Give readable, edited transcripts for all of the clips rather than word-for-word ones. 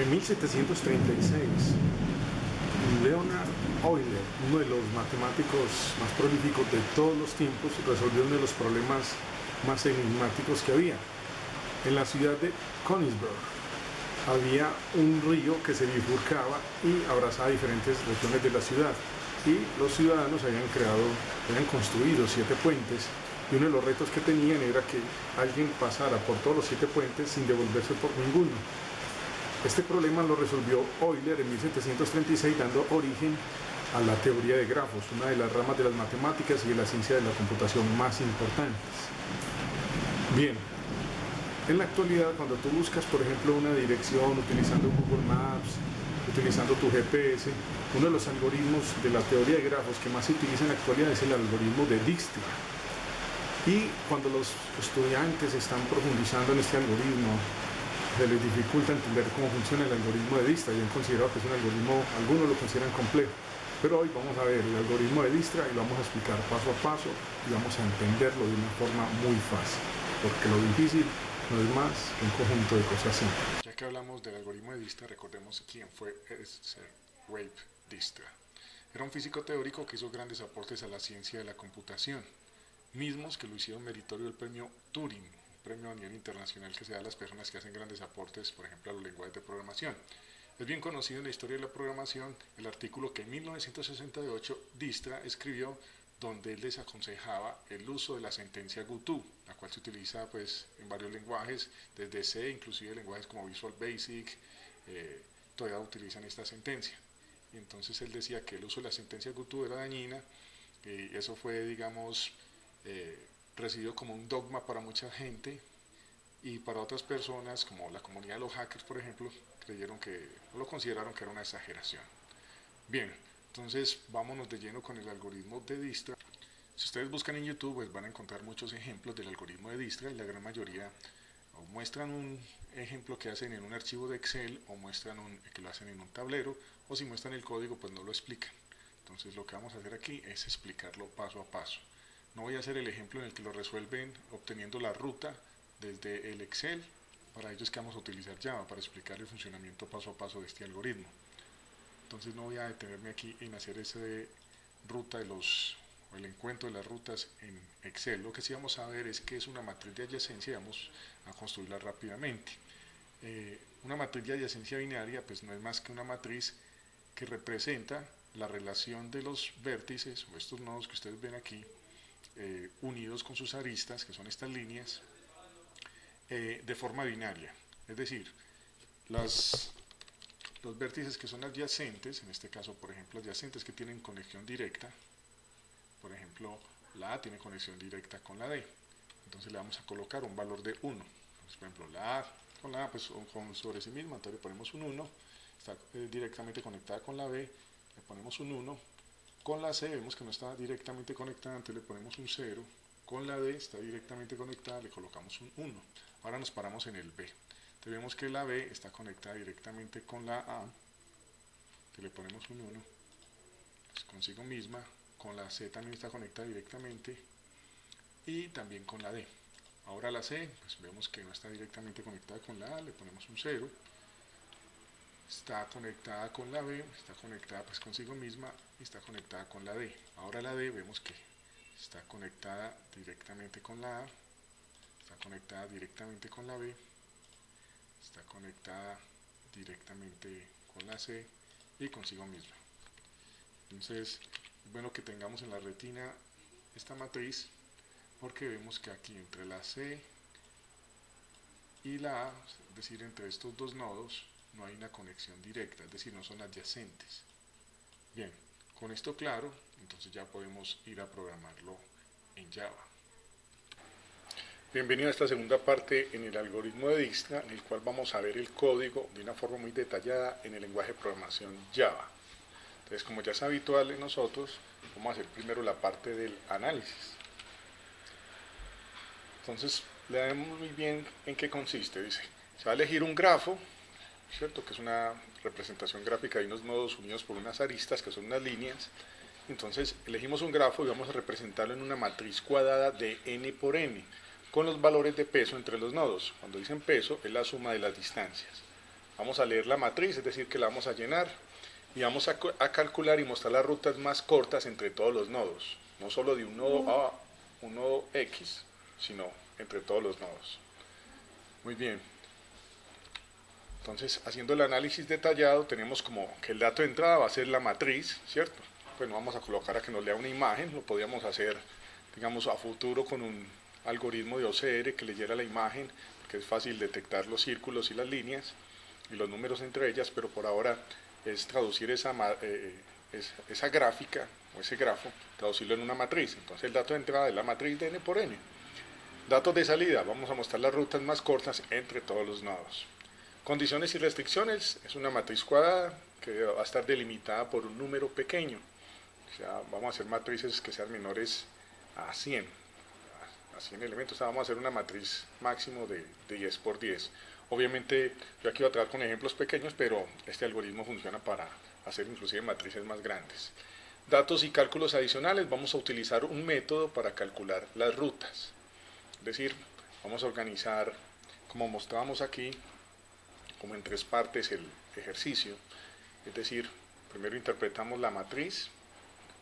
En 1736, Leonhard Euler, uno de los matemáticos más prolíficos de todos los tiempos, resolvió uno de los problemas más enigmáticos que había. En la ciudad de Königsberg había un río que se bifurcaba y abrazaba diferentes regiones de la ciudad, y los ciudadanos habían construido 7 puentes, y uno de los retos que tenían era que alguien pasara por todos los 7 puentes sin devolverse por ninguno. Este problema lo resolvió Euler en 1736, dando origen a la teoría de grafos, una de las ramas de las matemáticas y de la ciencia de la computación más importantes. Bien, en la actualidad, cuando tú buscas, por ejemplo, una dirección utilizando Google Maps, utilizando tu GPS, uno de los algoritmos de la teoría de grafos que más se utiliza en la actualidad es el algoritmo de Dijkstra. Y cuando los estudiantes están profundizando en este algoritmo, se les dificulta entender cómo funciona el algoritmo de Dijkstra. Yo he considerado que es un algoritmo, algunos lo consideran complejo, pero hoy vamos a ver el algoritmo de Dijkstra y lo vamos a explicar paso a paso y vamos a entenderlo de una forma muy fácil, porque lo difícil no es más que un conjunto de cosas simples. Ya que hablamos del algoritmo de Dijkstra, recordemos quién fue Wave Dijkstra. Era un físico teórico que hizo grandes aportes a la ciencia de la computación, mismos que lo hicieron meritorio del premio Turing, premio a nivel internacional que se da a las personas que hacen grandes aportes, por ejemplo, a los lenguajes de programación. Es bien conocido en la historia de la programación el artículo que en 1968 Dijkstra escribió, donde él desaconsejaba el uso de la sentencia GoTo, la cual se utiliza pues en varios lenguajes, desde C, inclusive lenguajes como Visual Basic, todavía utilizan esta sentencia. Y entonces él decía que el uso de la sentencia GoTo era dañina, y eso fue, digamos, recibido como un dogma para mucha gente, y para otras personas, como la comunidad de los hackers, por ejemplo, lo consideraron que era una exageración. Bien, entonces vámonos de lleno con el algoritmo de Dijkstra. Si ustedes buscan en YouTube, pues van a encontrar muchos ejemplos del algoritmo de Dijkstra, y la gran mayoría o muestran un ejemplo que hacen en un archivo de Excel, o muestran que lo hacen en un tablero, o si muestran el código, pues no lo explican. Entonces lo que vamos a hacer aquí es explicarlo paso a paso. No voy a hacer el ejemplo en el que lo resuelven obteniendo la ruta desde el Excel. Para ello es que vamos a utilizar Java para explicar el funcionamiento paso a paso de este algoritmo. Entonces no voy a detenerme aquí en hacer esa ruta o el encuentro de las rutas en Excel. Lo que sí vamos a ver es que es una matriz de adyacencia, y vamos a construirla rápidamente. Una matriz de adyacencia binaria pues no es más que una matriz que representa la relación de los vértices, o estos nodos que ustedes ven aquí, unidos con sus aristas, que son estas líneas, de forma binaria. Es decir, los vértices que son adyacentes, en este caso, por ejemplo, adyacentes que tienen conexión directa, por ejemplo, la A tiene conexión directa con la D, entonces le vamos a colocar un valor de 1. Entonces, por ejemplo, la A con la A, pues sobre sí misma, entonces le ponemos un 1, está directamente conectada con la B, le ponemos un 1, con la C vemos que no está directamente conectada, entonces le ponemos un 0, con la D está directamente conectada, le colocamos un 1. Ahora nos paramos en el B. Entonces vemos que la B está conectada directamente con la A, que le ponemos un 1, pues consigo misma. Con la C también está conectada directamente, y también con la D. Ahora la C, pues vemos que no está directamente conectada con la A, le ponemos un 0. Está conectada con la B, está conectada pues consigo misma, y está conectada con la D. Ahora la D vemos que está conectada directamente con la A, está conectada directamente con la B, está conectada directamente con la C y consigo misma. Entonces es bueno que tengamos en la retina esta matriz, porque vemos que aquí entre la C y la A, es decir, entre estos dos nodos, no hay una conexión directa, es decir, no son adyacentes. Bien, con esto claro, entonces ya podemos ir a programarlo en Java. Bienvenido a esta segunda parte en el algoritmo de Dijkstra, en el cual vamos a ver el código de una forma muy detallada en el lenguaje de programación Java. Entonces, como ya es habitual en nosotros, vamos a hacer primero la parte del análisis. Entonces, leemos muy bien en qué consiste. Dice, se va a elegir un grafo, ¿cierto? Que es una representación gráfica de unos nodos unidos por unas aristas, que son unas líneas. Entonces, elegimos un grafo y vamos a representarlo en una matriz cuadrada de n por n, con los valores de peso entre los nodos. Cuando dicen peso, es la suma de las distancias. Vamos a leer la matriz, es decir, que la vamos a llenar y vamos a calcular y mostrar las rutas más cortas entre todos los nodos, no solo de un nodo A, un nodo X, sino entre todos los nodos. Muy bien. Entonces, haciendo el análisis detallado, tenemos como que el dato de entrada va a ser la matriz, ¿cierto? Pues no vamos a colocar a que nos lea una imagen, lo podríamos hacer, digamos, a futuro con un algoritmo de OCR que leyera la imagen, porque es fácil detectar los círculos y las líneas y los números entre ellas, pero por ahora es traducir esa gráfica o ese grafo, traducirlo en una matriz. Entonces el dato de entrada es la matriz de n por n. Datos de salida, vamos a mostrar las rutas más cortas entre todos los nodos. Condiciones y restricciones, es una matriz cuadrada que va a estar delimitada por un número pequeño. O sea, vamos a hacer matrices que sean menores a 100 elementos. O sea, vamos a hacer una matriz máximo de 10 por 10. Obviamente, yo aquí voy a trabajar con ejemplos pequeños, pero este algoritmo funciona para hacer inclusive matrices más grandes. Datos y cálculos adicionales, vamos a utilizar un método para calcular las rutas. Es decir, vamos a organizar, como mostrábamos aquí, como en 3 partes el ejercicio. Es decir, primero interpretamos la matriz,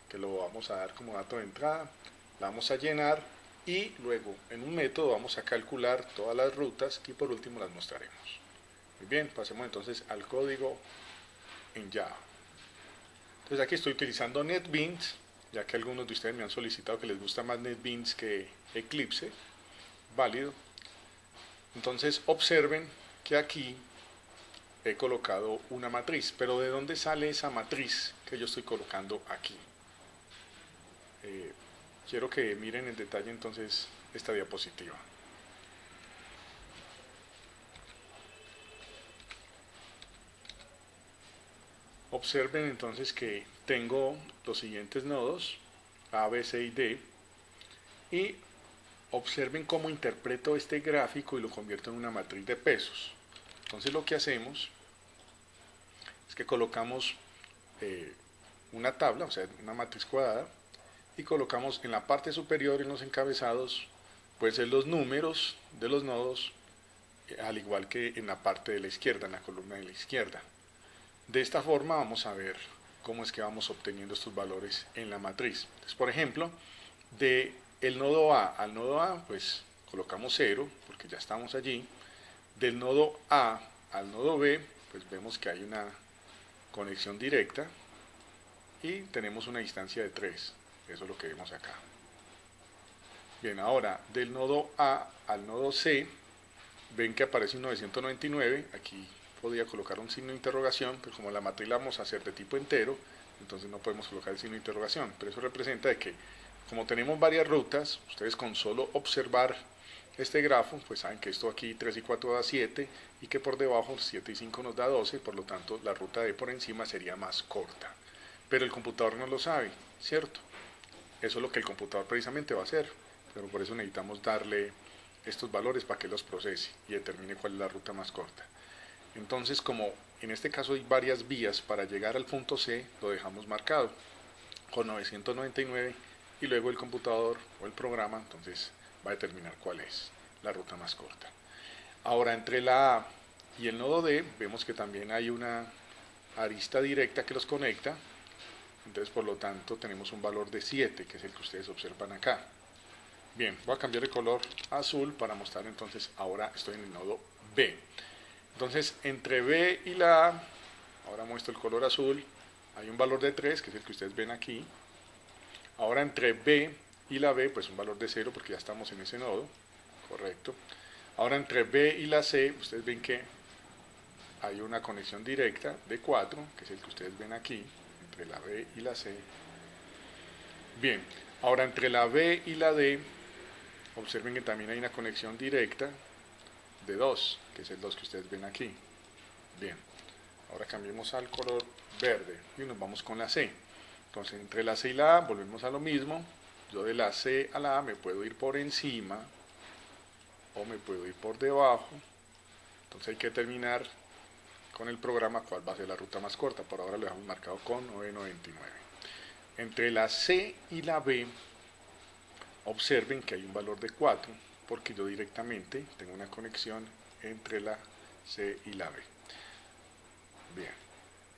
que lo vamos a dar como dato de entrada, la vamos a llenar y luego en un método vamos a calcular todas las rutas y por último las mostraremos. Muy bien, pasemos entonces al código en Java. Entonces aquí estoy utilizando NetBeans, ya que algunos de ustedes me han solicitado que les gusta más NetBeans que Eclipse. Válido. Entonces observen que aquí he colocado una matriz, pero ¿de dónde sale esa matriz que yo estoy colocando aquí? Quiero que miren en detalle entonces esta diapositiva. Observen entonces que tengo los siguientes nodos, A, B, C y D, y observen cómo interpreto este gráfico y lo convierto en una matriz de pesos. Entonces lo que hacemos es que colocamos una tabla, o sea, una matriz cuadrada, y colocamos en la parte superior, en los encabezados, pueden ser los números de los nodos, al igual que en la parte de la izquierda, en la columna de la izquierda. De esta forma vamos a ver cómo es que vamos obteniendo estos valores en la matriz. Entonces, por ejemplo, de el nodo A al nodo A, pues colocamos 0, porque ya estamos allí. Del nodo A al nodo B, pues vemos que hay una conexión directa y tenemos una distancia de 3. Eso es lo que vemos acá. Bien, ahora del nodo A al nodo C, ven que aparece un 999. Aquí podría colocar un signo de interrogación, pero como la matriz la vamos a hacer de tipo entero, entonces no podemos colocar el signo de interrogación. Pero eso representa de que, como tenemos varias rutas, ustedes con solo observar este grafo, pues saben que esto aquí 3 y 4 da 7 y que por debajo 7 y 5 nos da 12, por lo tanto la ruta de por encima sería más corta. Pero el computador no lo sabe, ¿cierto? Eso es lo que el computador precisamente va a hacer, pero por eso necesitamos darle estos valores para que los procese y determine cuál es la ruta más corta. Entonces, como en este caso hay varias vías para llegar al punto C, lo dejamos marcado con 999 y luego el computador o el programa entonces va a determinar cuál es la ruta más corta. Ahora, entre la A y el nodo D, vemos que también hay una arista directa que los conecta. Entonces, por lo tanto, tenemos un valor de 7, que es el que ustedes observan acá. Bien, voy a cambiar el color azul para mostrar entonces, ahora estoy en el nodo B. Entonces, entre B y la A, ahora muestro el color azul, hay un valor de 3, que es el que ustedes ven aquí. Ahora, entre B y la B, pues un valor de 0, porque ya estamos en ese nodo, correcto. Ahora, entre B y la C, ustedes ven que hay una conexión directa de 4, que es el que ustedes ven aquí, entre la B y la C. Bien, ahora entre la B y la D, observen que también hay una conexión directa de 2, que es el 2 que ustedes ven aquí. Bien, ahora cambiemos al color verde y nos vamos con la C. Entonces, entre la C y la A volvemos a lo mismo. Yo de la C a la A me puedo ir por encima o me puedo ir por debajo. Entonces hay que determinar con el programa cuál va a ser la ruta más corta. Por ahora lo dejamos marcado con 999. Entre la C y la B, observen que hay un valor de 4, porque yo directamente tengo una conexión entre la C y la B. Bien,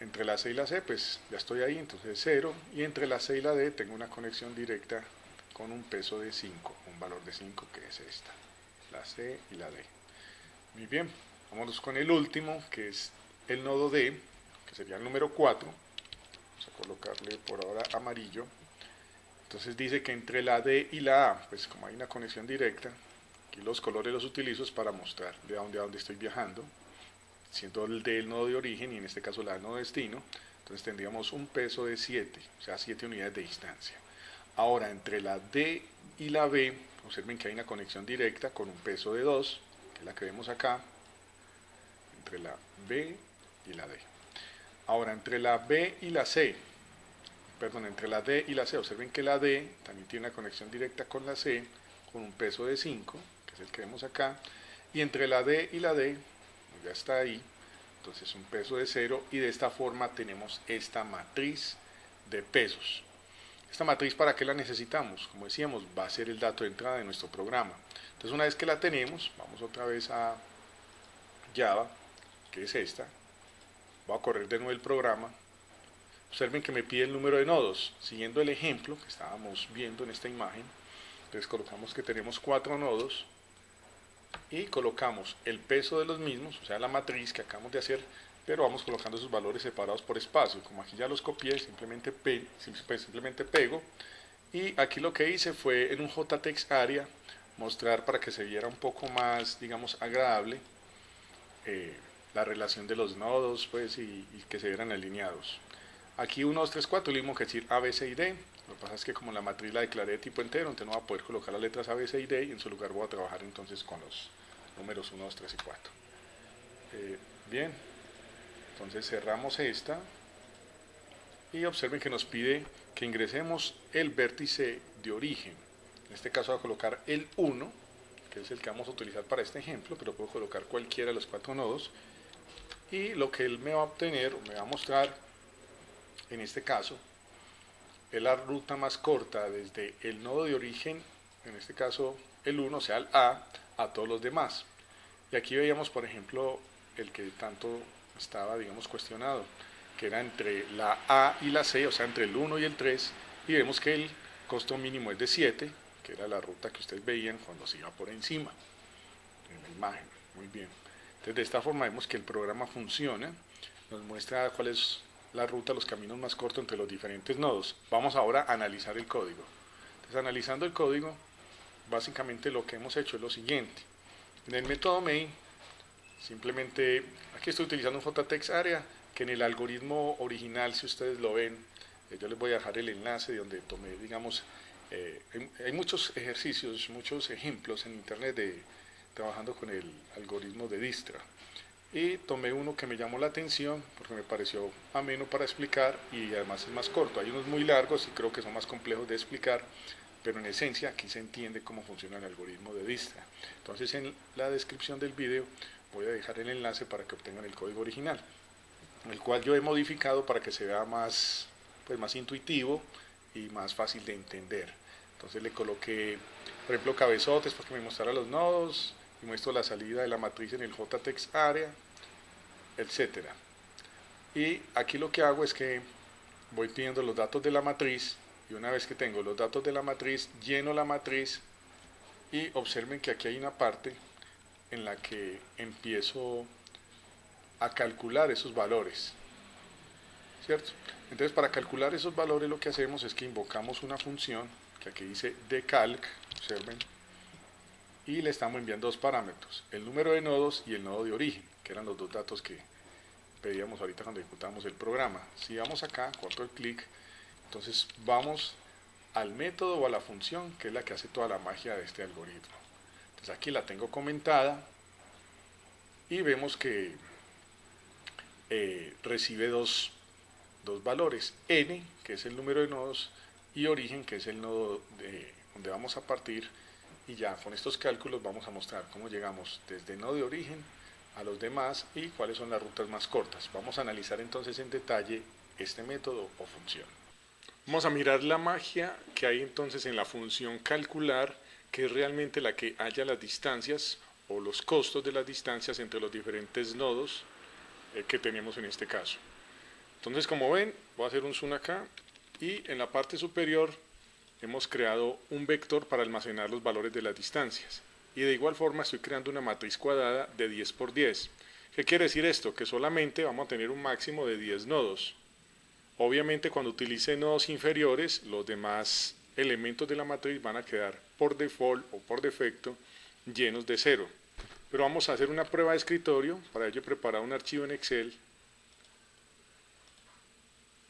entre la C y la C pues ya estoy ahí, entonces 0, y entre la C y la D tengo una conexión directa con un peso de 5, un valor de 5 que es esta, la C y la D. Muy bien, vámonos con el último, que es el nodo D, que sería el número 4, vamos a colocarle por ahora amarillo. Entonces dice que entre la D y la A, pues como hay una conexión directa, aquí los colores los utilizo para mostrar de dónde a dónde estoy viajando, siendo el D el nodo de origen y en este caso la A el nodo de destino. Entonces tendríamos un peso de 7, o sea 7 unidades de distancia. Ahora entre la D y la B, observen que hay una conexión directa con un peso de 2, que es la que vemos acá, entre la B y la D. Ahora entre la B y la C, entre la D y la C, observen que la D también tiene una conexión directa con la C, con un peso de 5, que es el que vemos acá, y entre la D y la D, ya está ahí, entonces un peso de 0, y de esta forma tenemos esta matriz de pesos. Esta matriz, ¿para qué la necesitamos? Como decíamos, va a ser el dato de entrada de nuestro programa. Entonces una vez que la tenemos, vamos otra vez a Java, que es esta, voy a correr de nuevo el programa. Observen que me pide el número de nodos, siguiendo el ejemplo que estábamos viendo en esta imagen. Entonces colocamos que tenemos 4 nodos y colocamos el peso de los mismos, o sea la matriz que acabamos de hacer, pero vamos colocando sus valores separados por espacio. Como aquí ya los copié, simplemente pego, y aquí lo que hice fue en un JText Area mostrar para que se viera un poco más, digamos, agradable la relación de los nodos, pues, y que se vieran alineados. Aquí 1, 2, 3, 4, lo mismo que decir A, B, C y D. Lo que pasa es que como la matriz la declaré de tipo entero, entonces no voy a poder colocar las letras A, B, C y D, y en su lugar voy a trabajar entonces con los números 1, 2, 3 y 4. Bien, entonces cerramos esta, y observen que nos pide que ingresemos el vértice de origen. En este caso voy a colocar el 1, que es el que vamos a utilizar para este ejemplo, pero puedo colocar cualquiera de los 4 nodos, y lo que él me va a obtener, o me va a mostrar, en este caso, es la ruta más corta desde el nodo de origen, en este caso el 1, o sea el A todos los demás. Y aquí veíamos, por ejemplo, el que tanto estaba, digamos, cuestionado, que era entre la A y la C, o sea, entre el 1 y el 3, y vemos que el costo mínimo es de 7, que era la ruta que ustedes veían cuando se iba por encima, en la imagen. Muy bien. Entonces, de esta forma vemos que el programa funciona, nos muestra cuál es la ruta, los caminos más cortos entre los diferentes nodos. Vamos ahora a analizar el código. Entonces, analizando el código, básicamente lo que hemos hecho es lo siguiente. En el método main, simplemente, aquí estoy utilizando un JText Area, que en el algoritmo original, si ustedes lo ven, yo les voy a dejar el enlace de donde tomé, digamos, hay muchos ejercicios, muchos ejemplos en internet de trabajando con el algoritmo de Dijkstra. Y tomé uno que me llamó la atención porque me pareció ameno para explicar y además es más corto. Hay unos muy largos y creo que son más complejos de explicar, pero en esencia aquí se entiende cómo funciona el algoritmo de Dijkstra. Entonces en la descripción del video voy a dejar el enlace para que obtengan el código original, el cual yo he modificado para que se vea más, pues, más intuitivo y más fácil de entender. Entonces le coloqué, por ejemplo, cabezotes para que me mostrara los nodos, y muestro la salida de la matriz en el JText Area, etcétera. Y aquí lo que hago es que voy pidiendo los datos de la matriz, y una vez que tengo los datos de la matriz, lleno la matriz, y observen que aquí hay una parte en la que empiezo a calcular esos valores, ¿cierto? Entonces, para calcular esos valores lo que hacemos es que invocamos una función que aquí dice decalc, observen, y le estamos enviando dos parámetros, el número de nodos y el nodo de origen, que eran los dos datos que pedíamos ahorita cuando ejecutamos el programa. Si vamos acá, corto el clic, entonces vamos al método o a la función, que es la que hace toda la magia de este algoritmo. Entonces aquí la tengo comentada y vemos que recibe dos valores, n, que es el número de nodos, y origen, que es el nodo donde vamos a partir. Y ya con estos cálculos vamos a mostrar cómo llegamos desde el nodo de origen a los demás y cuáles son las rutas más cortas. Vamos a analizar entonces en detalle este método o función. Vamos a mirar la magia que hay entonces en la función calcular, que es realmente la que halla las distancias o los costos de las distancias entre los diferentes nodos que tenemos en este caso. Entonces, como ven, voy a hacer un zoom acá y en la parte superior hemos creado un vector para almacenar los valores de las distancias. Y de igual forma estoy creando una matriz cuadrada de 10 por 10. ¿Qué quiere decir esto? Que solamente vamos a tener un máximo de 10 nodos. Obviamente cuando utilice nodos inferiores, los demás elementos de la matriz van a quedar por default o por defecto llenos de 0. Pero vamos a hacer una prueba de escritorio. Para ello he preparado un archivo en Excel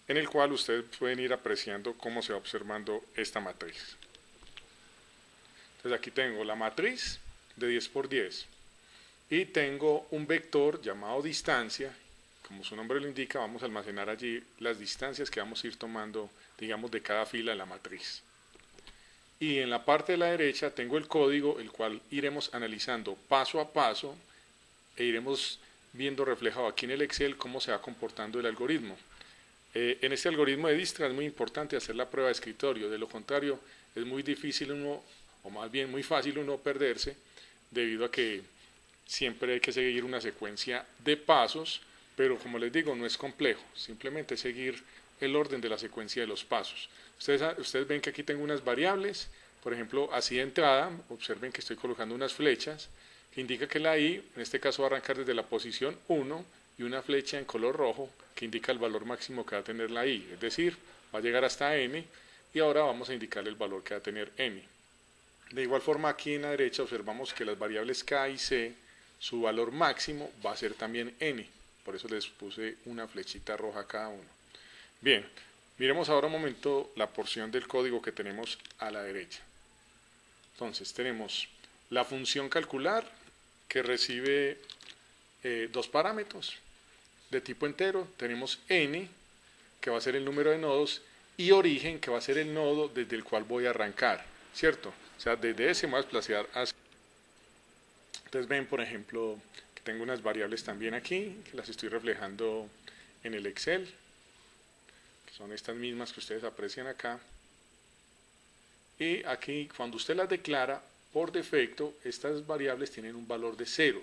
en el cual ustedes pueden ir apreciando cómo se va observando esta matriz. Entonces aquí tengo la matriz de 10 por 10 y tengo un vector llamado distancia. Como su nombre lo indica, vamos a almacenar allí las distancias que vamos a ir tomando, digamos, de cada fila de la matriz. Y en la parte de la derecha tengo el código, el cual iremos analizando paso a paso e iremos viendo reflejado aquí en el Excel cómo se va comportando el algoritmo. En este algoritmo de Dijkstra es muy importante hacer la prueba de escritorio, de lo contrario es muy difícil uno, o más bien muy fácil uno perderse, debido a que siempre hay que seguir una secuencia de pasos, pero como les digo, no es complejo, simplemente seguir el orden de la secuencia de los pasos. Ustedes ven que aquí tengo unas variables, por ejemplo, así de entrada, observen que estoy colocando unas flechas, que indica que la i, en este caso va a arrancar desde la posición 1, y una flecha en color rojo, que indica el valor máximo que va a tener la i, es decir, va a llegar hasta n, y ahora vamos a indicarle el valor que va a tener n. De igual forma, aquí en la derecha observamos que las variables k y c, su valor máximo va a ser también n, por eso les puse una flechita roja a cada uno. Bien, miremos ahora un momento la porción del código que tenemos a la derecha. Entonces tenemos la función calcular que recibe dos parámetros de tipo entero. Tenemos n, que va a ser el número de nodos, y origen, que va a ser el nodo desde el cual voy a arrancar, ¿cierto? O sea, desde ese me voy a desplazar hacia... Entonces ven, por ejemplo, que tengo unas variables también aquí, que las estoy reflejando en el Excel, que son estas mismas que ustedes aprecian acá. Y aquí, cuando usted las declara, por defecto, estas variables tienen un valor de 0.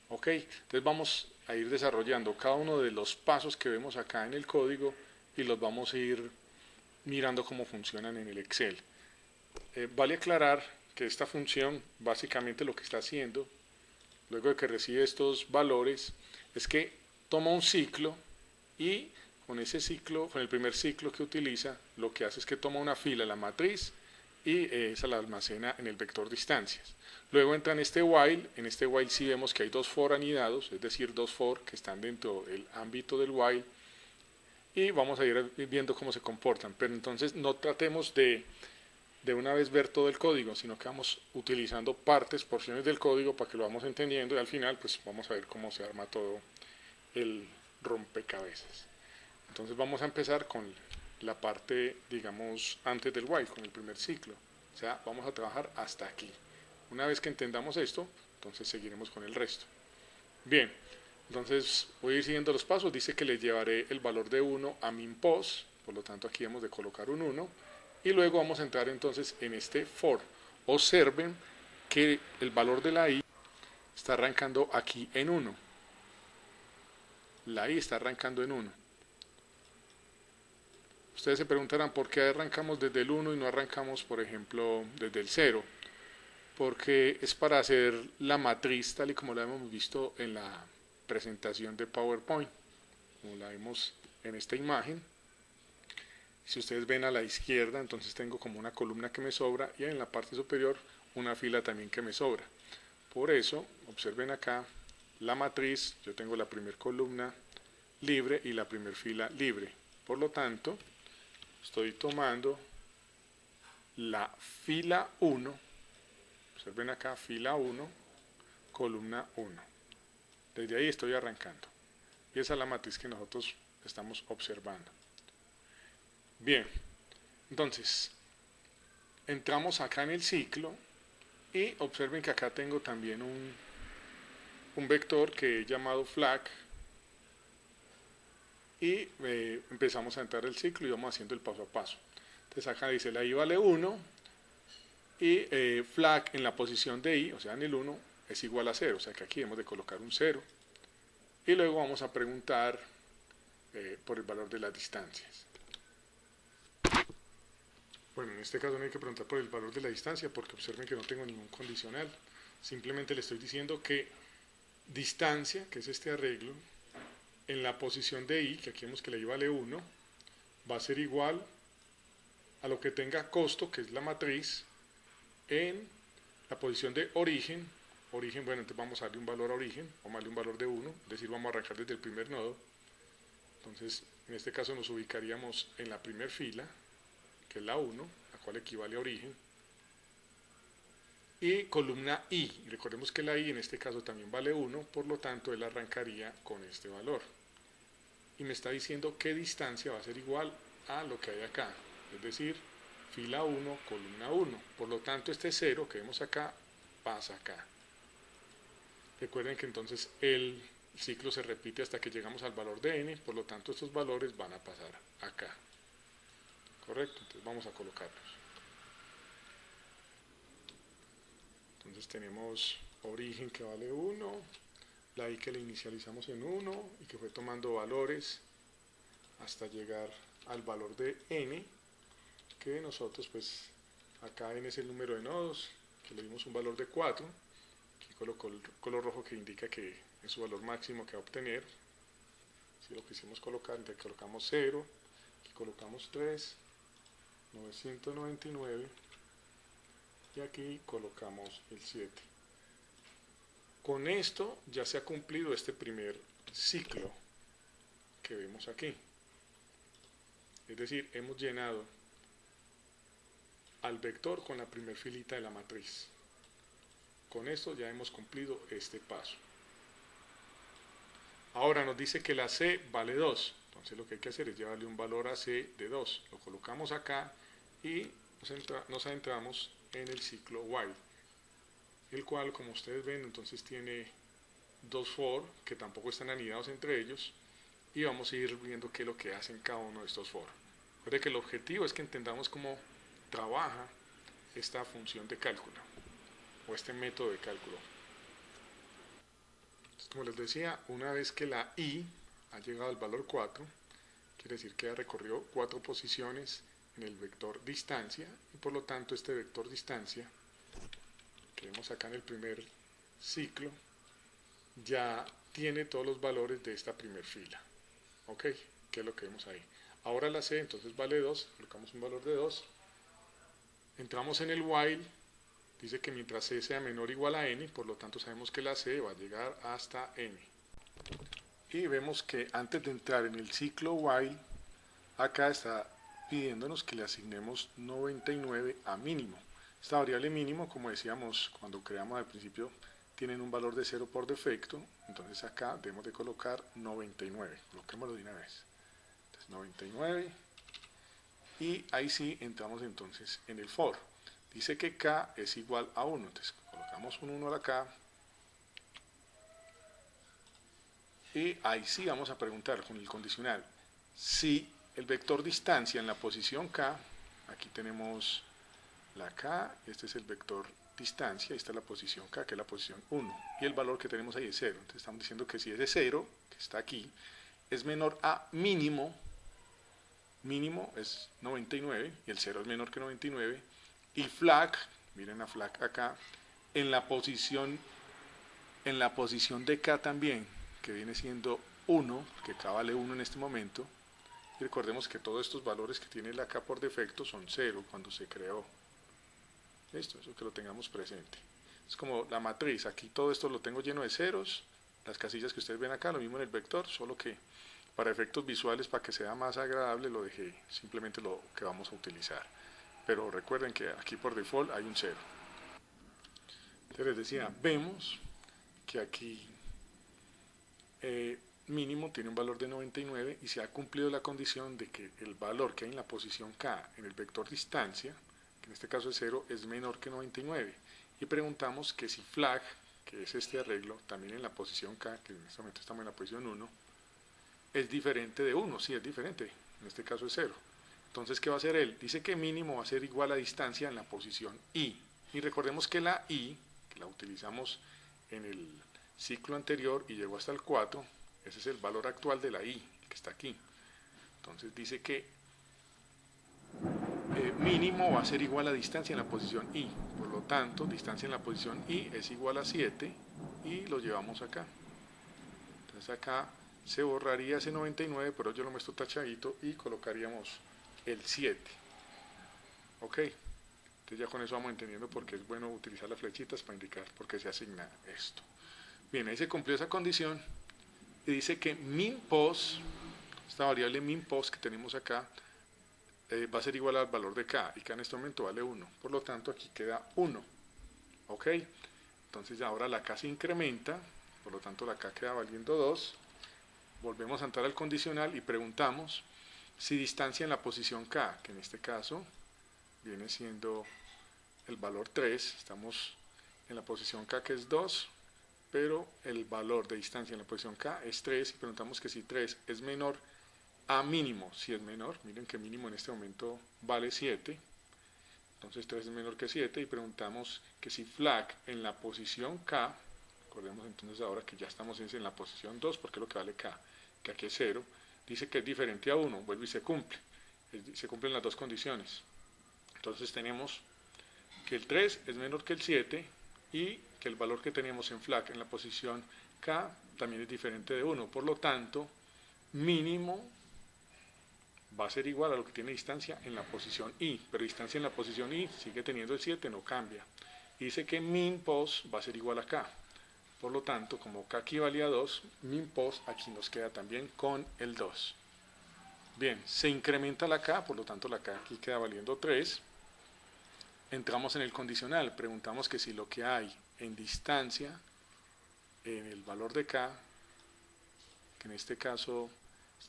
¿Ok? Entonces vamos a ir desarrollando cada uno de los pasos que vemos acá en el código y los vamos a ir mirando cómo funcionan en el Excel. Vale aclarar que esta función básicamente lo que está haciendo, luego de que recibe estos valores, es que toma un ciclo y con ese ciclo, con el primer ciclo que utiliza, lo que hace es que toma una fila, la matriz, y esa la almacena en el vector distancias. Luego entra en este while sí vemos que hay dos for anidados, es decir, dos for que están dentro del ámbito del while, y vamos a ir viendo cómo se comportan, pero entonces no tratemos de una vez ver todo el código, sino que vamos utilizando porciones del código para que lo vamos entendiendo y al final pues vamos a ver cómo se arma todo el rompecabezas. Entonces vamos a empezar con la parte, digamos, antes del while, con el primer ciclo. O sea, vamos a trabajar hasta aquí. Una vez que entendamos esto, entonces seguiremos con el resto. Bien, entonces voy a ir siguiendo los pasos. Dice que le llevaré el valor de 1 a minPos, por lo tanto aquí hemos de colocar un 1. Y luego vamos a entrar entonces en este for. Observen que el valor de la i está arrancando aquí en 1. La i está arrancando en 1. Ustedes se preguntarán por qué arrancamos desde el 1 y no arrancamos, por ejemplo, desde el 0. Porque es para hacer la matriz tal y como la hemos visto en la presentación de PowerPoint, como la vemos en esta imagen. Si ustedes ven a la izquierda, entonces tengo como una columna que me sobra y en la parte superior una fila también que me sobra. Por eso, observen acá la matriz, yo tengo la primera columna libre y la primera fila libre. Por lo tanto, estoy tomando la fila 1, observen acá, fila 1, columna 1. Desde ahí estoy arrancando. Y esa es la matriz que nosotros estamos observando. Bien, entonces, entramos acá en el ciclo y observen que acá tengo también un vector que he llamado flag y empezamos a entrar el ciclo y vamos haciendo el paso a paso. Entonces acá dice la i vale 1 y flag en la posición de i, o sea en el 1, es igual a 0, o sea que aquí hemos de colocar un 0 Y luego vamos a preguntar por el valor de las distancias. Bueno, en este caso no hay que preguntar por el valor de la distancia porque observen que no tengo ningún condicional. Simplemente le estoy diciendo que distancia, que es este arreglo, en la posición de i, que aquí vemos que la i vale 1, va a ser igual a lo que tenga costo, que es la matriz, en la posición de origen. Origen, bueno, entonces vamos a darle un valor a origen, vamos a darle un valor de 1, es decir, vamos a arrancar desde el primer nodo. Entonces, en este caso nos ubicaríamos en la primera fila, que es la 1, la cual equivale a origen, y columna i, y recordemos que la i en este caso también vale 1, por lo tanto él arrancaría con este valor, y me está diciendo qué distancia va a ser igual a lo que hay acá, es decir, fila 1, columna 1, por lo tanto este 0 que vemos acá, pasa acá. Recuerden que entonces el ciclo se repite hasta que llegamos al valor de n, por lo tanto estos valores van a pasar acá. Correcto, entonces vamos a colocarlos. Entonces tenemos origen que vale 1, la i que le inicializamos en 1 y que fue tomando valores hasta llegar al valor de n, que nosotros pues acá n es el número de nodos, que le dimos un valor de 4, aquí coloco el color rojo que indica que es su valor máximo que va a obtener. Si lo quisimos colocar, entonces colocamos 0, aquí colocamos 3, 999 y aquí colocamos el 7. Con esto ya se ha cumplido este primer ciclo que vemos aquí. Es decir, hemos llenado al vector con la primera filita de la matriz. Con esto ya hemos cumplido este paso. Ahora nos dice que la C vale 2. Entonces lo que hay que hacer es llevarle un valor a C de 2. Lo colocamos acá y nos adentramos en el ciclo while, el cual, como ustedes ven, entonces tiene dos for que tampoco están anidados entre ellos, y vamos a ir viendo qué es lo que hacen cada uno de estos for. Recuerden que el objetivo es que entendamos cómo trabaja esta función de cálculo o este método de cálculo. Entonces, como les decía, una vez que la i ha llegado al valor 4, quiere decir que ha recorrido 4 posiciones en el vector distancia, y por lo tanto este vector distancia que vemos acá en el primer ciclo ya tiene todos los valores de esta primera fila. Ok, que es lo que vemos ahí. Ahora la C entonces vale 2, colocamos un valor de 2, entramos en el while, dice que mientras C sea menor o igual a n, por lo tanto sabemos que la C va a llegar hasta n. Y vemos que antes de entrar en el ciclo while, acá está pidiéndonos que le asignemos 99 a mínimo. Esta variable mínimo, como decíamos cuando creamos al principio, tienen un valor de 0 por defecto, entonces acá debemos de colocar 99, coloquémoslo de una vez. Entonces 99, y ahí sí entramos entonces en el for. Dice que k es igual a 1, entonces colocamos un 1 acá, y ahí sí vamos a preguntar con el condicional si el vector distancia en la posición k, aquí tenemos la k, este es el vector distancia, esta es la posición k, que es la posición 1, y el valor que tenemos ahí es 0, entonces estamos diciendo que si ese 0, que está aquí, es menor a mínimo, mínimo es 99, y el 0 es menor que 99, y flag, miren la flag acá, en la posición de k también, que viene siendo 1, que k vale 1 en este momento, y recordemos que todos estos valores que tiene la k por defecto son 0 cuando se creó. Listo, eso que lo tengamos presente. Es como la matriz, aquí todo esto lo tengo lleno de ceros, las casillas que ustedes ven acá, lo mismo en el vector, solo que para efectos visuales, para que sea más agradable, lo dejé simplemente lo que vamos a utilizar. Pero recuerden que aquí por default hay un 0. Entonces les decía, vemos que aquí mínimo tiene un valor de 99 y se ha cumplido la condición de que el valor que hay en la posición k en el vector distancia, que en este caso es 0, es menor que 99. Y preguntamos que si flag, que es este arreglo, también en la posición k, que en este momento estamos en la posición 1, es diferente de 1, sí es diferente, en este caso es 0. Entonces, ¿qué va a hacer él? Dice que mínimo va a ser igual a distancia en la posición i. Y recordemos que la i, que la utilizamos en el ciclo anterior y llegó hasta el 4, Ese es el valor actual de la I, que está aquí. Entonces dice que mínimo va a ser igual a distancia en la posición I. Por lo tanto, distancia en la posición I es igual a 7 y lo llevamos acá. Entonces acá se borraría ese 99, pero yo lo muestro tachadito y colocaríamos el 7. Ok, entonces ya con eso vamos entendiendo por qué es bueno utilizar las flechitas para indicar por qué se asigna esto. Bien, ahí se cumplió esa condición y dice que min_pos, esta variable min_pos que tenemos acá, va a ser igual al valor de k, y k en este momento vale 1, por lo tanto aquí queda 1. Ok, entonces ahora la k se incrementa, por lo tanto la k queda valiendo 2. Volvemos a entrar al condicional y preguntamos si distancia en la posición k, que en este caso viene siendo el valor 3, estamos en la posición k que es 2, pero el valor de distancia en la posición k es 3, y preguntamos que si 3 es menor a mínimo. Si es menor, miren que mínimo en este momento vale 7, entonces 3 es menor que 7, y preguntamos que si flag en la posición k, recordemos entonces ahora que ya estamos en la posición 2, porque es lo que vale k, que aquí es 0, dice que es diferente a 1, vuelve y se cumple, se cumplen las dos condiciones. Entonces tenemos que el 3 es menor que el 7 y que el valor que teníamos en flag en la posición k también es diferente de 1, por lo tanto mínimo va a ser igual a lo que tiene distancia en la posición I, pero distancia en la posición I sigue teniendo el 7, no cambia. Y dice que min_pos va a ser igual a k, por lo tanto como k aquí valía 2, min_pos aquí nos queda también con el 2. Bien, se incrementa la k, por lo tanto la k aquí queda valiendo 3. Entramos en el condicional, preguntamos que si lo que hay en distancia, en el valor de k, que en este caso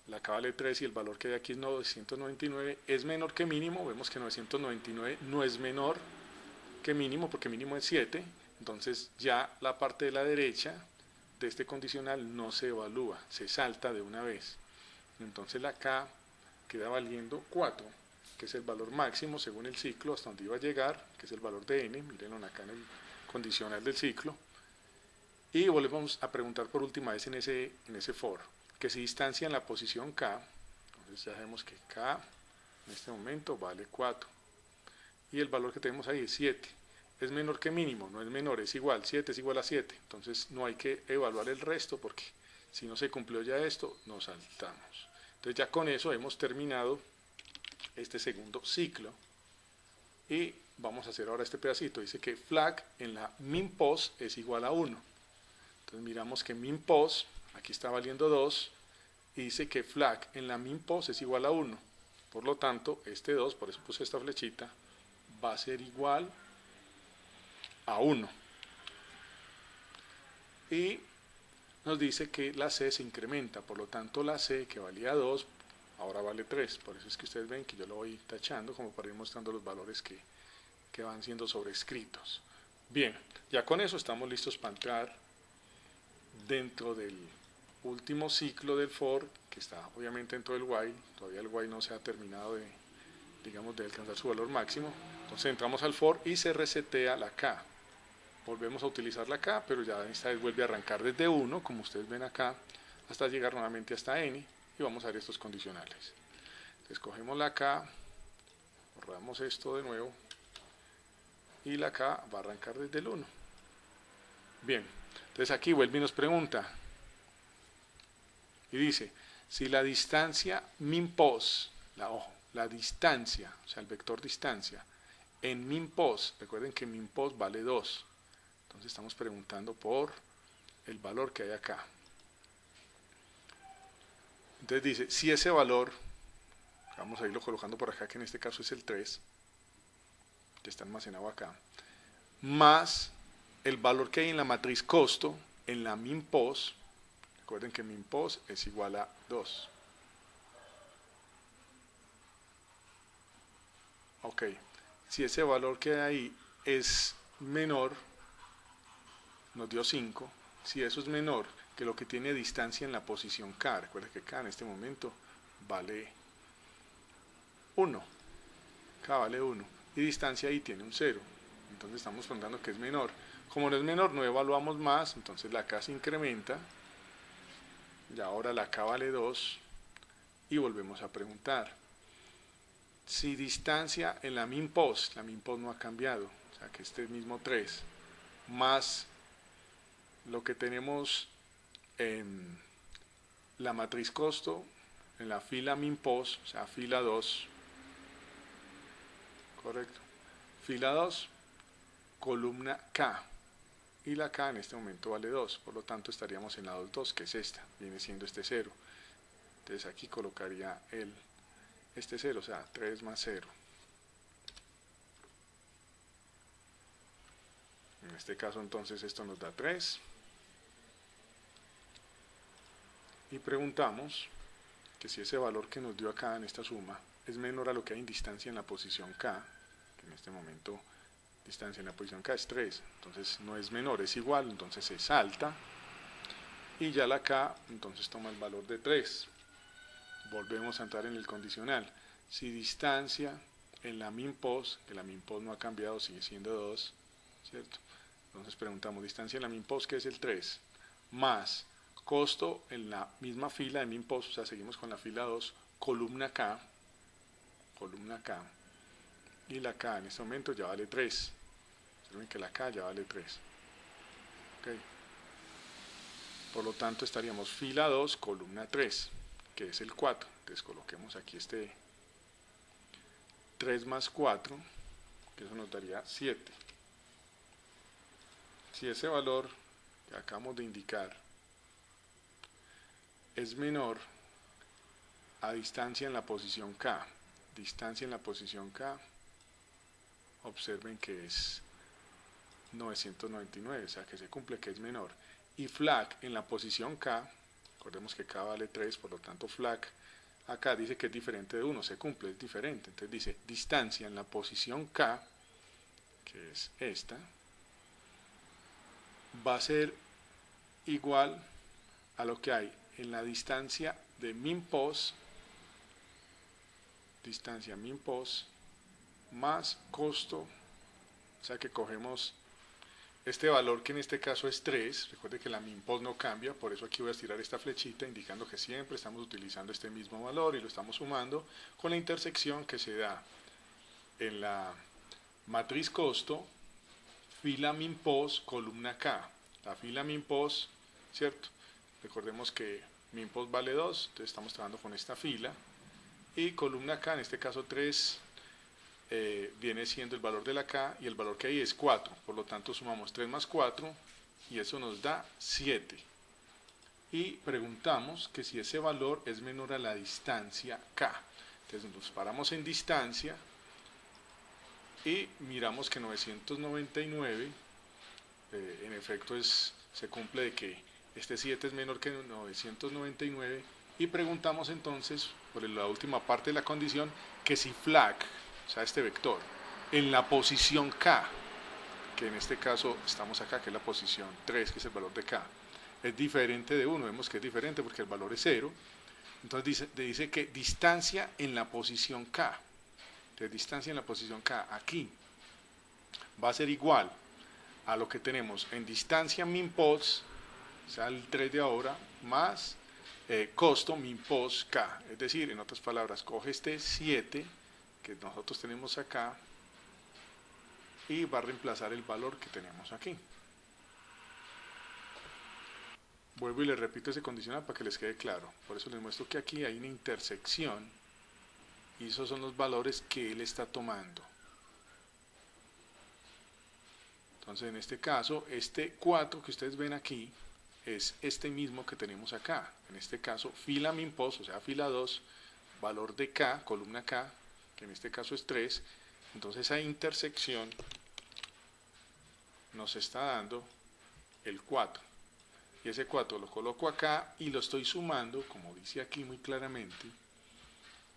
la k vale 3 y el valor que hay aquí es 999, es menor que mínimo. Vemos que 999 no es menor que mínimo, porque mínimo es 7, entonces ya la parte de la derecha de este condicional no se evalúa, se salta de una vez. Entonces la k queda valiendo 4, que es el valor máximo según el ciclo hasta donde iba a llegar, que es el valor de n, mírenlo acá en el condicional del ciclo. Y volvemos a preguntar por última vez en ese for, que si distancia en la posición k, entonces ya sabemos que k en este momento vale 4, y el valor que tenemos ahí es 7, es menor que mínimo, no es menor, es igual, 7 es igual a 7, entonces no hay que evaluar el resto, porque si no se cumplió ya esto, nos saltamos. Entonces ya con eso hemos terminado este segundo ciclo, y vamos a hacer ahora este pedacito. Dice que flag en la min_pos es igual a 1, entonces miramos que min_pos aquí está valiendo 2, y dice que flag en la min_pos es igual a 1, por lo tanto este 2, por eso puse esta flechita, va a ser igual a 1, y nos dice que la c se incrementa, por lo tanto la c, que valía 2, ahora vale 3, por eso es que ustedes ven que yo lo voy tachando como para ir mostrando los valores que van siendo sobrescritos. Bien, ya con eso estamos listos para entrar dentro del último ciclo del for, que está obviamente dentro del while. Todavía el while no se ha terminado de alcanzar su valor máximo. Entonces entramos al for y se resetea la k. Volvemos a utilizar la k, pero ya esta vez vuelve a arrancar desde 1, como ustedes ven acá, hasta llegar nuevamente hasta n, y vamos a ver estos condicionales. Entonces cogemos la k, borramos esto de nuevo, y la k va a arrancar desde el 1. Bien, entonces aquí vuelve y nos pregunta, y dice, si la distancia min_pos, la distancia, o sea el vector distancia, en min_pos, recuerden que min_pos vale 2, entonces estamos preguntando por el valor que hay acá. Entonces dice, si ese valor, vamos a irlo colocando por acá, que en este caso es el 3, que está almacenado acá, más el valor que hay en la matriz costo, en la min_pos, recuerden que min_pos es igual a 2. Ok, si ese valor que hay ahí es menor, nos dio 5, si eso es menor que lo que tiene distancia en la posición k, recuerden que k en este momento vale 1, k vale 1, y distancia ahí tiene un 0, entonces estamos preguntando que es menor. Como no es menor, no evaluamos más, entonces la k se incrementa, y ahora la K vale 2 y volvemos a preguntar. Si distancia en la min-pos no ha cambiado, o sea que este mismo 3, más lo que tenemos en la matriz costo, en la fila min-pos, o sea fila 2, correcto, fila 2, columna K, y la K en este momento vale 2, por lo tanto estaríamos en la 2, que es esta, viene siendo este 0. Entonces aquí colocaría este 0, o sea 3 más 0. En este caso entonces esto nos da 3. Y preguntamos que si ese valor que nos dio acá en esta suma es menor a lo que hay en distancia en la posición K, que en este momento distancia en la posición K es 3, entonces no es menor, es igual, entonces se salta, y ya la K entonces toma el valor de 3. Volvemos a entrar en el condicional. Si distancia en la min-pos, que la min-pos no ha cambiado, sigue siendo 2, ¿cierto? Entonces preguntamos, distancia en la min-pos, que es el 3, más costo en la misma fila de min-pos, o sea, seguimos con la fila 2, columna K, y la K en este momento ya vale 3. Observen que la K ya vale 3. Okay. Por lo tanto, estaríamos fila 2, columna 3, que es el 4. Entonces, coloquemos aquí este 3 más 4, que eso nos daría 7. Si ese valor que acabamos de indicar es menor a distancia en la posición K, observen que es 999, o sea que se cumple que es menor. Y flag en la posición K, recordemos que K vale 3, por lo tanto flag acá dice que es diferente de 1, se cumple, es diferente. Entonces dice distancia en la posición K, que es esta, va a ser igual a lo que hay en la distancia de min-pos, más costo, o sea que cogemos este valor que en este caso es 3, recuerde que la min-pos no cambia, por eso aquí voy a estirar esta flechita indicando que siempre estamos utilizando este mismo valor y lo estamos sumando con la intersección que se da en la matriz costo, fila min-pos, columna K. La fila min-pos, ¿cierto? Recordemos que min-pos vale 2, entonces estamos trabajando con esta fila, y columna K, en este caso 3, viene siendo el valor de la K, y el valor que hay es 4, por lo tanto sumamos 3 más 4, y eso nos da 7. Y preguntamos que si ese valor es menor a la distancia K. Entonces nos paramos en distancia, y miramos que 999, en efecto se cumple de que este 7 es menor que 999, y preguntamos entonces, por la última parte de la condición, que si flag, o sea este vector, en la posición K, que en este caso estamos acá, que es la posición 3, que es el valor de K, es diferente de 1, vemos que es diferente porque el valor es 0, entonces dice que distancia en la posición K, de distancia en la posición K, aquí, va a ser igual a lo que tenemos en distancia min-pos, o sea el 3 de ahora, más costo min-pos K, es decir, en otras palabras, coge este 7 que nosotros tenemos acá y va a reemplazar el valor que tenemos aquí. Vuelvo y les repito ese condicional para que les quede claro, por eso les muestro que aquí hay una intersección y esos son los valores que él está tomando. Entonces en este caso, este 4 que ustedes ven aquí es este mismo que tenemos acá, en este caso fila min-pos, o sea fila 2, valor de K, columna K, que en este caso es 3, entonces esa intersección nos está dando el 4, y ese 4 lo coloco acá y lo estoy sumando, como dice aquí muy claramente,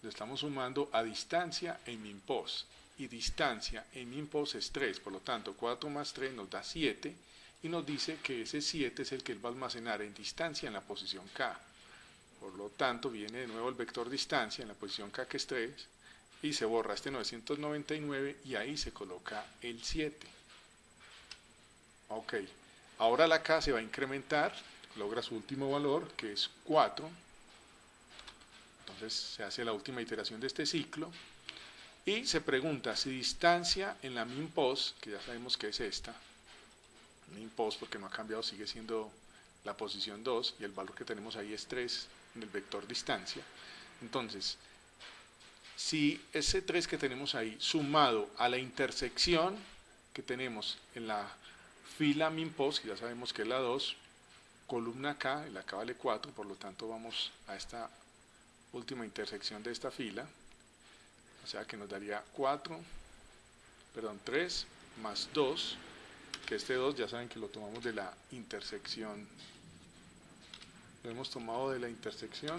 lo estamos sumando a distancia en min-pos, y distancia en min-pos es 3, por lo tanto 4 más 3 nos da 7, y nos dice que ese 7 es el que él va a almacenar en distancia en la posición K. Por lo tanto, viene de nuevo el vector distancia en la posición K, que es 3, y se borra este 999 y ahí se coloca el 7. Ok, ahora la K se va a incrementar logra su último valor, que es 4. Entonces se hace la última iteración de este ciclo y se pregunta si distancia en la min-pos, que ya sabemos que es esta, min-pos porque no ha cambiado, sigue siendo la posición 2 y el valor que tenemos ahí es 3 en el vector distancia. Entonces, si ese 3 que tenemos ahí sumado a la intersección que tenemos en la fila min-pos, que ya sabemos que es la 2, columna K, y la K vale 4, por lo tanto vamos a esta última intersección de esta fila, o sea que nos daría 3 más 2, que este 2 ya saben que lo tomamos de la intersección, lo hemos tomado de la intersección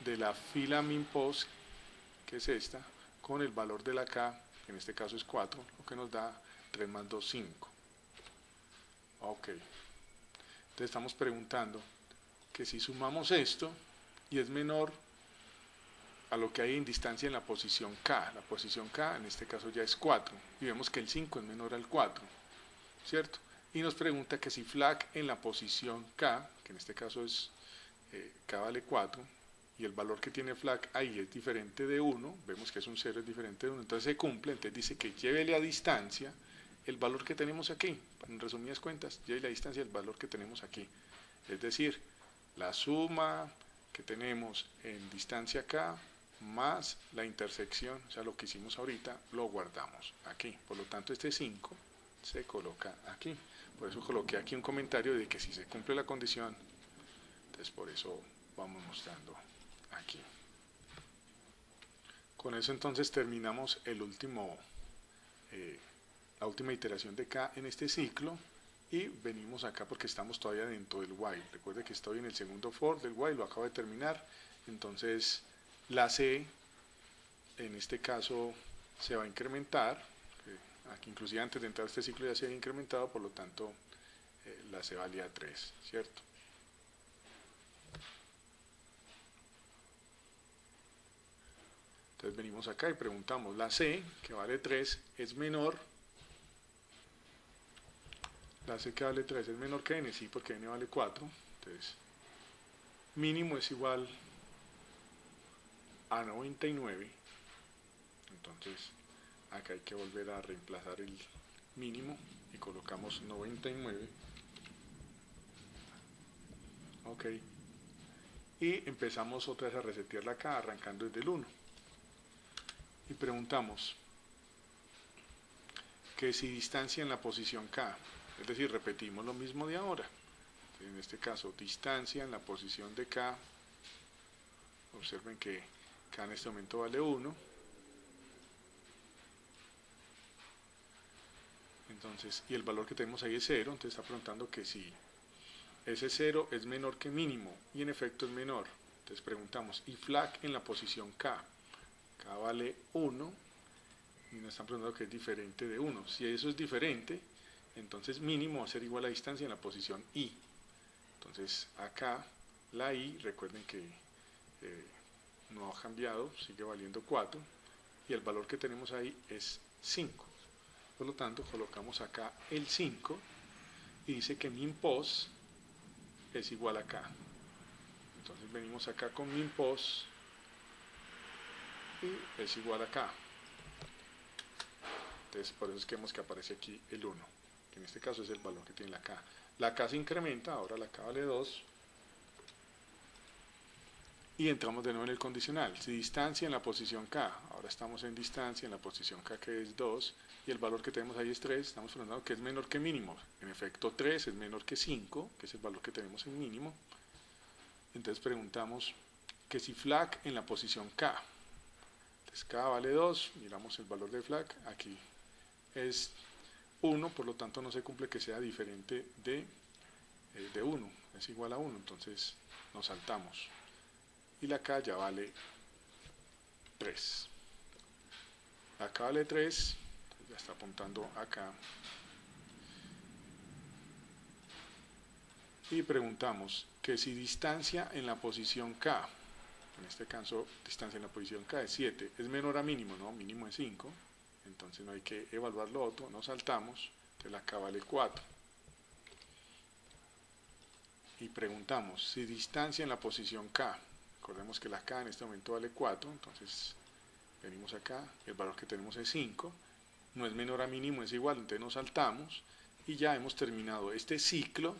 de la fila min-pos, que es esta, con el valor de la K, que en este caso es 4, lo que nos da 3 más 2, 5. Ok, entonces estamos preguntando que si sumamos esto y es menor a lo que hay en distancia en la posición K, la posición K en este caso ya es 4, y vemos que el 5 es menor al 4, ¿cierto? Y nos pregunta que si flag en la posición K, que en este caso es K vale 4, y el valor que tiene flag ahí es diferente de 1, vemos que es un 0, es diferente de 1, entonces se cumple, entonces dice que llévele a distancia el valor que tenemos aquí, en resumidas cuentas, llévele a distancia el valor que tenemos aquí, es decir, la suma que tenemos en distancia K más la intersección, o sea lo que hicimos ahorita, lo guardamos aquí, por lo tanto este 5 se coloca aquí, por eso coloqué aquí un comentario de que si se cumple la condición, entonces por eso vamos mostrando aquí. Con eso entonces terminamos el último, la última iteración de K en este ciclo y venimos acá porque estamos todavía dentro del while. Recuerde que estoy en el segundo for del while, lo acabo de terminar, entonces la C en este caso se va a incrementar, aquí inclusive antes de entrar a este ciclo ya se había incrementado, por lo tanto la C valía 3, ¿cierto? Entonces venimos acá y preguntamos, la C, que vale 3, es menor, la C que vale 3 es menor que N, sí, porque N vale 4, entonces mínimo es igual a 99, entonces acá hay que volver a reemplazar el mínimo y colocamos 99, ok, y empezamos otra vez a resetearla acá, arrancando desde el 1. Y preguntamos que si distancia en la posición K, es decir, repetimos lo mismo de ahora, en este caso distancia en la posición de K, observen que K en este momento vale 1, entonces, y el valor que tenemos ahí es 0, entonces está preguntando que si ese 0 es menor que mínimo, y en efecto es menor, entonces preguntamos, y flag en la posición K, K vale 1 y nos están preguntando que es diferente de 1. Si eso es diferente, entonces mínimo va a ser igual a distancia en la posición I. Entonces acá la I, recuerden que no ha cambiado, sigue valiendo 4 y el valor que tenemos ahí es 5. Por lo tanto colocamos acá el 5 y dice que min-pos es igual a K. Entonces venimos acá con min-pos y es igual a K. Entonces por eso es que vemos que aparece aquí el 1, que en este caso es el valor que tiene la K. La K se incrementa, ahora la K vale 2 y entramos de nuevo en el condicional. Si distancia en la posición K, ahora estamos en distancia en la posición K que es 2 y el valor que tenemos ahí es 3, estamos hablando que es menor que mínimo. En efecto 3 es menor que 5, que es el valor que tenemos en mínimo. Entonces preguntamos que si flag en la posición K, entonces K vale 2, miramos el valor de flag, aquí es 1, por lo tanto no se cumple que sea diferente de 1, es igual a 1, entonces nos saltamos. Y la K ya vale 3. La K vale 3, ya está apuntando acá. Y preguntamos que si distancia en la posición K, en este caso distancia en la posición K es 7, es menor a mínimo, ¿no? Mínimo es 5, entonces no hay que evaluar lo otro, nos saltamos, entonces la K vale 4. y preguntamos si distancia en la posición K, recordemos que la K en este momento vale 4, entonces venimos acá, el valor que tenemos es 5, no es menor a mínimo, es igual, entonces nos saltamos y ya hemos terminado este ciclo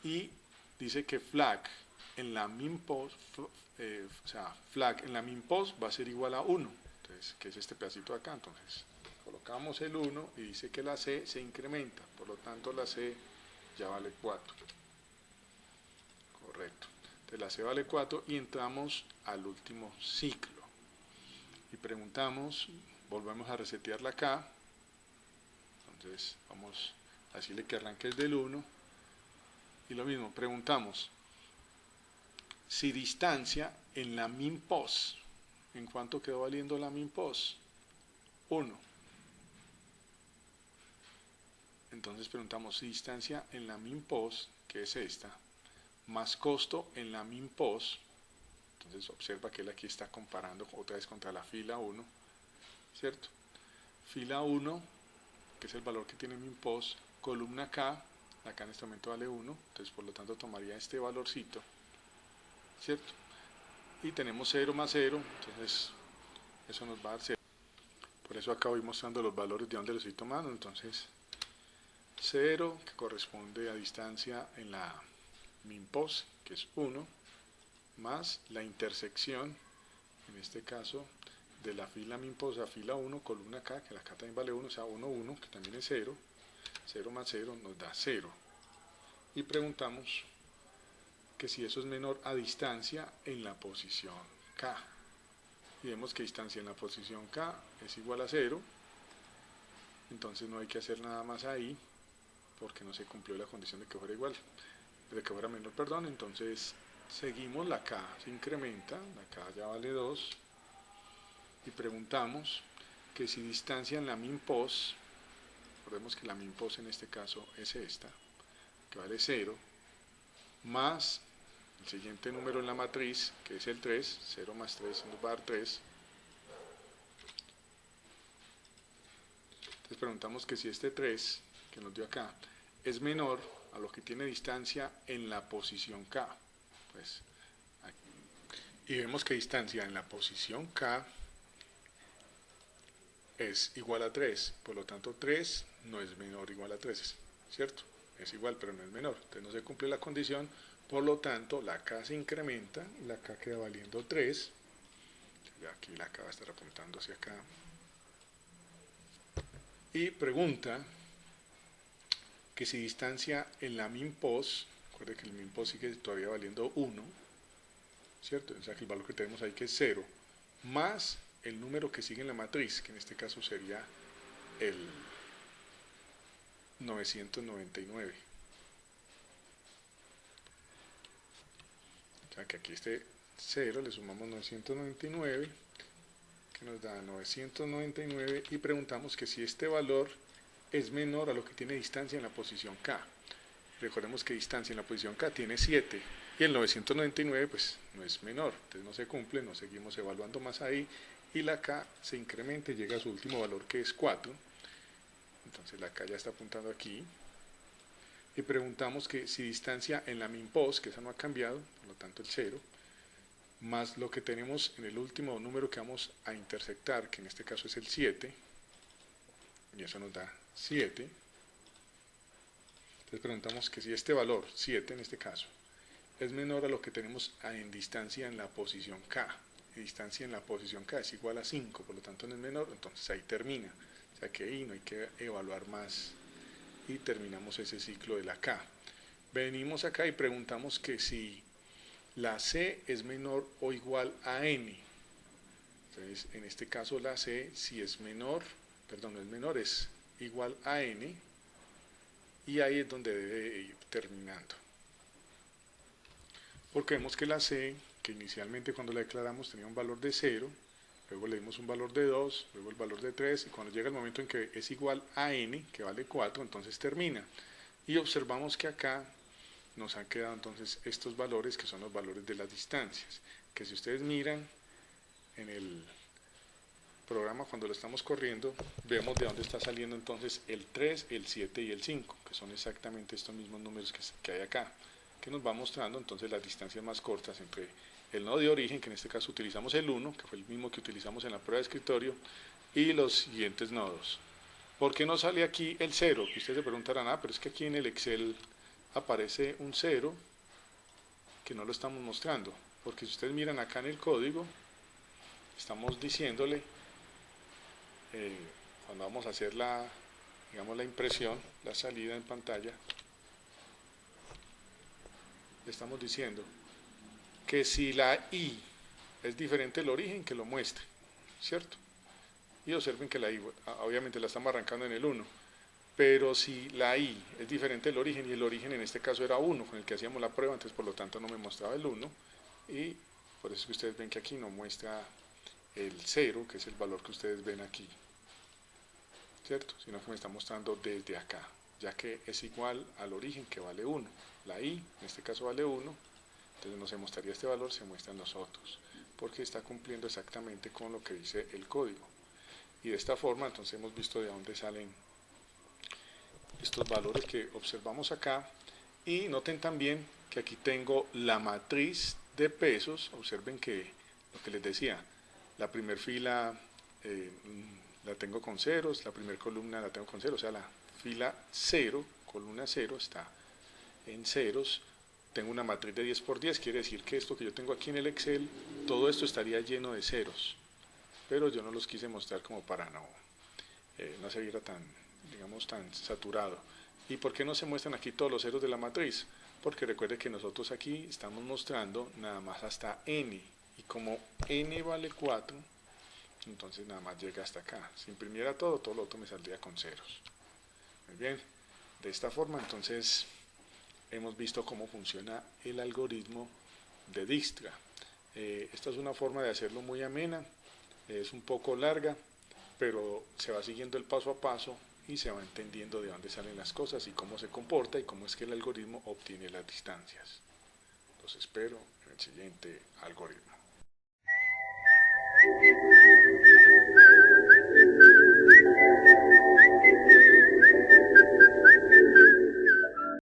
y dice que flag en la minpos, flag en la minpos va a ser igual a 1, entonces, que es este pedacito de acá, entonces colocamos el 1 y dice que la C se incrementa, por lo tanto la C ya vale 4. Correcto. Entonces la C vale 4 y entramos al último ciclo. Y preguntamos, volvemos a resetear la K. Entonces vamos a decirle que arranque desde el 1. Y lo mismo, preguntamos si distancia en la minpos. ¿En cuánto quedó valiendo la minpos? 1. Entonces preguntamos si distancia en la minpos, que es esta, más costo en la minpos. Entonces observa que él aquí está comparando otra vez contra la fila 1, ¿cierto? Fila 1, que es el valor que tiene minpos, columna K, la K en este momento vale 1, entonces por lo tanto tomaría este valorcito, ¿cierto? Y tenemos 0 más 0, entonces eso nos va a dar 0. Por eso acá voy mostrando los valores de donde los estoy tomando, entonces 0, que corresponde a distancia en la minpos, que es 1, más la intersección, en este caso, de la fila minpos a fila 1, columna K, que la K también vale 1, o sea 1, 1, que también es 0, 0 más 0 nos da 0. Y preguntamos que si eso es menor a distancia en la posición K. Y vemos que distancia en la posición K es igual a 0, entonces no hay que hacer nada más ahí, porque no se cumplió la condición de que fuera igual, de que fuera menor, perdón, entonces seguimos, la K se incrementa, la K ya vale 2, y preguntamos que si distancia en la minpos, recordemos que la minpos en este caso es esta, que vale 0, más el siguiente número en la matriz, que es el 3, 0 más 3 nos va a dar 3. Entonces preguntamos que si este 3, que nos dio acá, es menor a lo que tiene distancia en la posición K. Pues, y vemos que distancia en la posición K es igual a 3, por lo tanto 3 no es menor o igual a 3, ¿cierto? Es igual pero no es menor, entonces no se cumple la condición, por lo tanto la K se incrementa, la K queda valiendo 3, aquí la K va a estar apuntando hacia acá, y pregunta que si distancia en la minpos, recuerde que el minpos sigue todavía valiendo 1, ¿cierto? O sea que el valor que tenemos ahí que es 0, más el número que sigue en la matriz, que en este caso sería el 999. O sea que aquí este 0 le sumamos 999, que nos da 999, y preguntamos que si este valor es menor a lo que tiene distancia en la posición K. Recordemos que distancia en la posición K tiene 7, y el 999 pues no es menor, entonces no se cumple, nos seguimos evaluando más ahí, y la K se incrementa y llega a su último valor que es 4, entonces la K ya está apuntando aquí, y preguntamos que si distancia en la minpos, que esa no ha cambiado, por lo tanto el 0, más lo que tenemos en el último número que vamos a intersectar, que en este caso es el 7, y eso nos da 7, entonces preguntamos que si este valor, 7 en este caso, es menor a lo que tenemos en distancia en la posición K, y distancia en la posición K es igual a 5, por lo tanto no es menor, entonces ahí termina, o sea que ahí no hay que evaluar más, y terminamos ese ciclo de la K. Venimos acá y preguntamos que si la C es menor o igual a N, entonces en este caso la C si es menor, perdón, no es menor, es igual a N, y ahí es donde debe ir terminando. Porque vemos que la C, que inicialmente cuando la declaramos tenía un valor de 0, luego le dimos un valor de 2, luego el valor de 3, y cuando llega el momento en que es igual a N, que vale 4, entonces termina. Y observamos que acá nos han quedado entonces estos valores, que son los valores de las distancias, que si ustedes miran en el programa cuando lo estamos corriendo, vemos de dónde está saliendo entonces el 3, el 7 y el 5, que son exactamente estos mismos números que hay acá. que nos va mostrando entonces las distancias más cortas entre el nodo de origen, que en este caso utilizamos el 1, que fue el mismo que utilizamos en la prueba de escritorio, y los siguientes nodos. ¿Por qué no sale aquí el 0? Que ustedes se preguntarán, pero es que aquí en el Excel aparece un 0 que no lo estamos mostrando, porque si ustedes miran acá en el código, estamos diciéndole, cuando vamos a hacer digamos la impresión, la salida en pantalla, le estamos diciendo que si la I es diferente del origen, que lo muestre, ¿cierto? Y observen que la I, obviamente la estamos arrancando en el 1, pero si la I es diferente del origen, y el origen en este caso era 1, con el que hacíamos la prueba, entonces por lo tanto no me mostraba el 1, y por eso es que ustedes ven que aquí no muestra el 0, que es el valor que ustedes ven aquí, ¿cierto? Sino que me está mostrando desde acá, ya que es igual al origen, que vale 1. La I, en este caso vale 1, entonces no se mostraría este valor, se muestran los otros, porque está cumpliendo exactamente con lo que dice el código. Y de esta forma, entonces hemos visto de dónde salen estos valores que observamos acá. Y noten también que aquí tengo la matriz de pesos. Observen que lo que les decía, la primera fila la tengo con ceros, la primera columna la tengo con ceros, o sea, la fila 0, columna 0 está en ceros. Tengo una matriz de 10 por 10, quiere decir que esto que yo tengo aquí en el Excel, todo esto estaría lleno de ceros, pero yo no los quise mostrar como para no se viera tan, digamos, tan saturado. ¿Y por qué no se muestran aquí todos los ceros de la matriz? Porque recuerde que nosotros aquí estamos mostrando nada más hasta n, y como n vale 4, entonces nada más llega hasta acá. Si imprimiera todo lo otro me saldría con ceros. Muy bien, de esta forma entonces hemos visto cómo funciona el algoritmo de Dijkstra. Esta es una forma de hacerlo muy amena, es un poco larga, pero se va siguiendo el paso a paso y se va entendiendo de dónde salen las cosas y cómo se comporta y cómo es que el algoritmo obtiene las distancias. Los espero en el siguiente algoritmo.